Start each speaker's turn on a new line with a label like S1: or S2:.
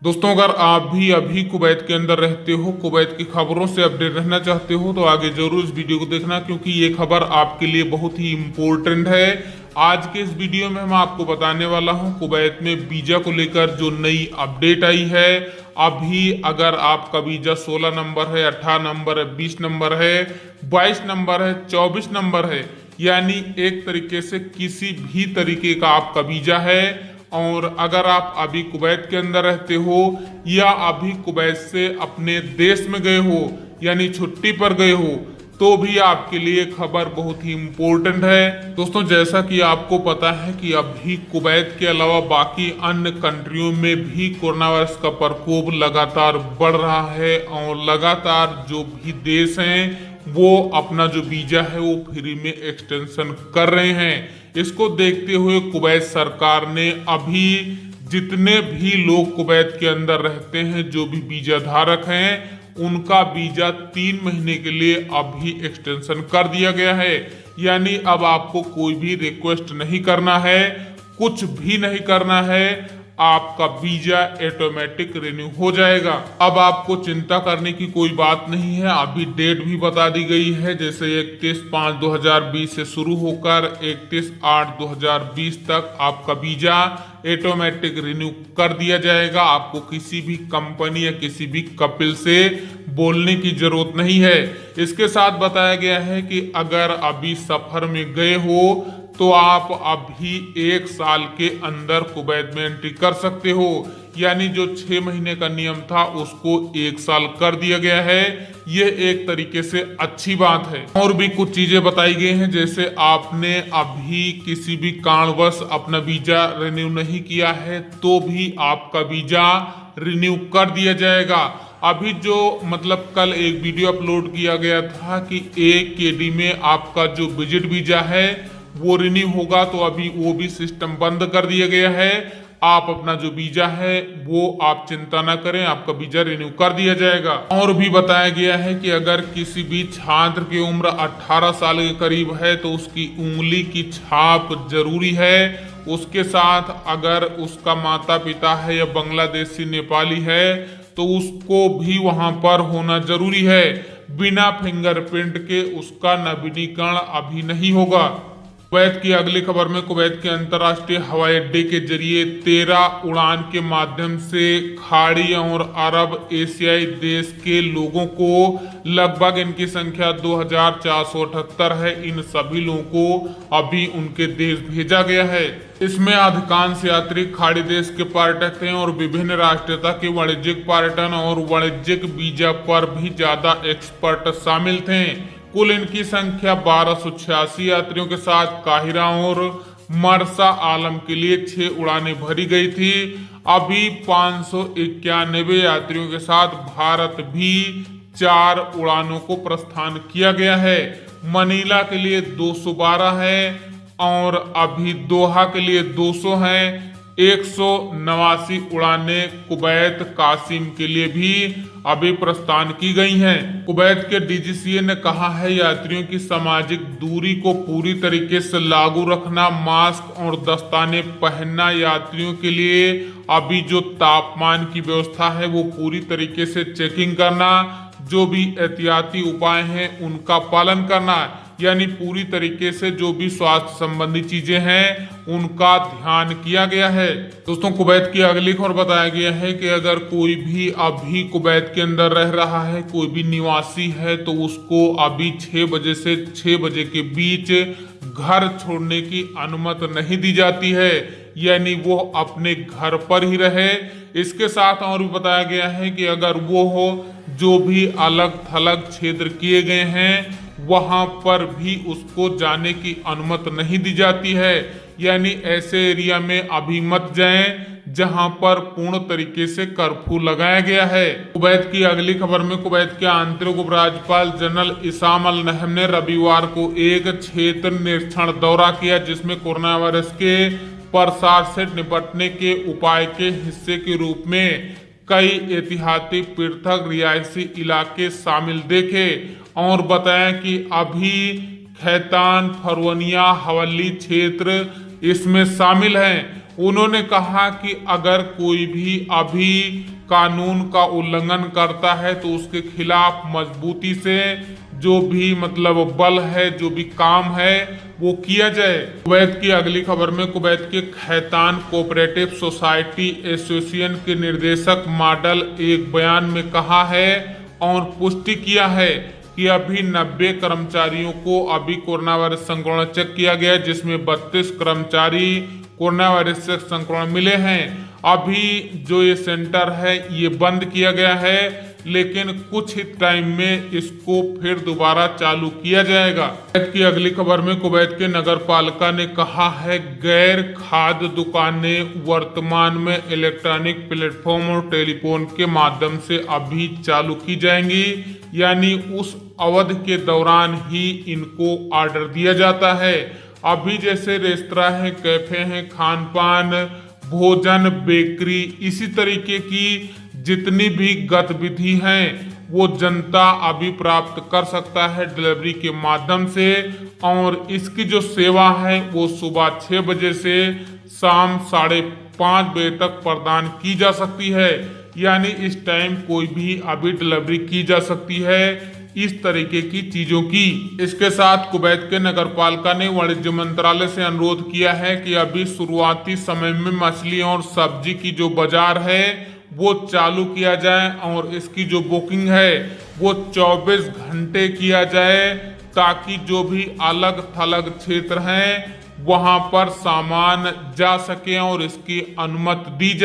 S1: दोस्तों, अगर आप भी अभी कुवैत के अंदर रहते हो, कुवैत की खबरों से अपडेट रहना चाहते हो तो आगे जरूर इस वीडियो को देखना, क्योंकि ये खबर आपके लिए बहुत ही इम्पोर्टेंट है। आज के इस वीडियो में मैं आपको बताने वाला हूं कुवैत में वीजा को लेकर जो नई अपडेट आई है। अभी अगर आपका वीजा 16 नंबर है, 18 नंबर है, 20 नंबर है, 22 नंबर है, 24 नंबर है, यानी एक तरीके से किसी भी तरीके का आपका वीजा है, और अगर आप अभी कुवैत के अंदर रहते हो या अभी कुवैत से अपने देश में गए हो यानी छुट्टी पर गए हो, तो भी आपके लिए खबर बहुत ही इम्पोर्टेंट है। दोस्तों, जैसा कि आपको पता है कि अभी कुवैत के अलावा बाकी अन्य कंट्रियों में भी कोरोना वायरस का प्रकोप लगातार बढ़ रहा है, और लगातार जो भी देश हैं वो अपना जो वीजा है वो फ्री में एक्सटेंशन कर रहे हैं। इसको देखते हुए कुवैत सरकार ने अभी जितने भी लोग कुवैत के अंदर रहते हैं, जो भी वीजा धारक हैं, उनका वीजा 3 महीने के लिए अभी एक्सटेंशन कर दिया गया है। यानी अब आपको कोई भी रिक्वेस्ट नहीं करना है, कुछ भी नहीं करना है, आपका वीजा ऑटोमेटिक रिन्यू हो जाएगा। अब आपको चिंता करने की कोई बात नहीं है। अभी डेट भी बता दी गई है, जैसे 31/5/2020 से शुरू होकर 31/8/2020 तक आपका वीजा ऑटोमेटिक रिन्यू कर दिया जाएगा। आपको किसी भी कंपनी या किसी भी कपिल से बोलने की जरूरत नहीं है। इसके साथ बताया गया है कि अगर अभी सफर में गए हो तो आप अभी 1 साल के अंदर कुवैत में एंट्री कर सकते हो। यानी जो 6 महीने का नियम था उसको 1 साल कर दिया गया है। ये एक तरीके से अच्छी बात है। और भी कुछ चीजें बताई गई हैं, जैसे आपने अभी किसी भी कारणवश अपना वीजा रिन्यू नहीं किया है तो भी आपका वीजा रिन्यू कर दिया जाएगा। अभी जो कल एक वीडियो अपलोड किया गया था कि AKD में आपका जो विजिट वीजा है वो रिन्यू होगा, तो अभी वो भी सिस्टम बंद कर दिया गया है। आप अपना जो वीजा है वो आप चिंता ना करें, आपका वीजा रिन्यू कर दिया जाएगा। और भी बताया गया है कि अगर किसी भी छात्र की उम्र 18 साल के करीब है तो उसकी उंगली की छाप जरूरी है। उसके साथ अगर उसका माता पिता है या बांग्लादेशी नेपाली है तो उसको भी वहां पर होना जरूरी है। बिना फिंगरप्रिंट के उसका नवीनीकरण अभी नहीं होगा। कुवैत की अगली खबर में कुवैत के अंतर्राष्ट्रीय हवाई अड्डे के जरिए 13 उड़ान के माध्यम से खाड़ी और अरब एशियाई देश के लोगों को, लगभग इनकी संख्या 2478 है, इन सभी लोगों को अभी उनके देश भेजा गया है। इसमें अधिकांश यात्री खाड़ी देश के पर्यटक थे और विभिन्न राष्ट्रीयता के वाणिज्यिक पर्यटन और वाणिज्यिक वीजा पर भी ज्यादा एक्सपर्ट शामिल थे। कुल इनकी संख्या 1286 यात्रियों के साथ काहिरा और मरसा आलम के लिए 6 उड़ानें भरी गई थी। अभी 591 यात्रियों के साथ भारत भी 4 उड़ानों को प्रस्थान किया गया है। मनीला के लिए 212 है और अभी दोहा के लिए 200 है। 189 उड़ानें कुवैत कासिम के लिए भी अभी प्रस्थान की गई हैं। कुवैत के DGCA ने कहा है, यात्रियों की सामाजिक दूरी को पूरी तरीके से लागू रखना, मास्क और दस्ताने पहनना, यात्रियों के लिए अभी जो तापमान की व्यवस्था है वो पूरी तरीके से चेकिंग करना, जो भी एहतियाती उपाय हैं उनका पालन करना, यानी पूरी तरीके से जो भी स्वास्थ्य संबंधी चीजें हैं उनका ध्यान किया गया है। दोस्तों, कुवैत की अगली खबर बताया गया है कि अगर कोई भी अभी कुवैत के अंदर रह रहा है, कोई भी निवासी है, तो उसको अभी 6 बजे से 6 बजे के बीच घर छोड़ने की अनुमति नहीं दी जाती है, यानी वो अपने घर पर ही रहे। इसके साथ और भी बताया गया है कि अगर वो हो जो भी अलग थलग क्षेत्र किए गए हैं वहां पर भी उसको जाने की अनुमति नहीं दी जाती है, यानी ऐसे एरिया में अभी मत जाएं जहां पर पूर्ण तरीके से कर्फ्यू लगाया गया है। कुवैत की अगली खबर में कुवैत के आंतरिक उपराज्यपाल जनरल इसाम अल नहम ने रविवार को एक क्षेत्र निरीक्षण दौरा किया, जिसमें कोरोना वायरस के प्रसार से निपटने के उपाय के हिस्से के रूप में कई एहतियाती पृथक रिहायशी इलाके शामिल देखे, और बताया कि अभी खैतान फरवनिया हवली क्षेत्र इसमें शामिल हैं। उन्होंने कहा कि अगर कोई भी अभी कानून का उल्लंघन करता है तो उसके खिलाफ मजबूती से जो भी मतलब बल है, जो भी काम है वो किया जाए। कुवैत की अगली खबर में कुवैत के खैतान कोऑपरेटिव सोसाइटी एसोसिएशन के निर्देशक मॉडल एक बयान में कहा है और पुष्टि किया है कि अभी 90 कर्मचारियों को अभी कोरोना वायरस संक्रमण चेक किया गया, जिसमें 32 कर्मचारी कोरोना वायरस से संक्रमण मिले हैं। अभी जो ये सेंटर है ये बंद किया गया है, लेकिन कुछ ही टाइम में इसको फिर दोबारा चालू किया जाएगा। कुवैत की अगली खबर में कुवैत के नगर पालिका ने कहा है गैर खाद्य दुकानें वर्तमान में इलेक्ट्रॉनिक प्लेटफॉर्म और टेलीफोन के माध्यम से अभी चालू की जाएंगी, यानी उस अवधि के दौरान ही इनको ऑर्डर दिया जाता है। अभी जैसे रेस्तरां है, कैफे हैं, खान पान, भोजन, बेकरी, इसी तरीके की जितनी भी गतिविधि हैं वो जनता अभी प्राप्त कर सकता है डिलीवरी के माध्यम से, और इसकी जो सेवा है वो सुबह 6 बजे से शाम 5:30 बजे तक प्रदान की जा सकती है, यानी इस टाइम कोई भी अभी डिलीवरी की जा सकती है इस तरीके की चीजों की। इसके साथ कुवैत के नगर पालिका ने वाणिज्य मंत्रालय से अनुरोध किया है कि अभी शुरुआती समय में मछली और सब्जी की जो बाजार है वो चालू किया जाए और इसकी जो बुकिंग है वो 24 घंटे किया जाए, ताकि जो भी अलग थलग क्षेत्र हैं वहां पर सामान जा सके और इसकी अनुमति दी जाए।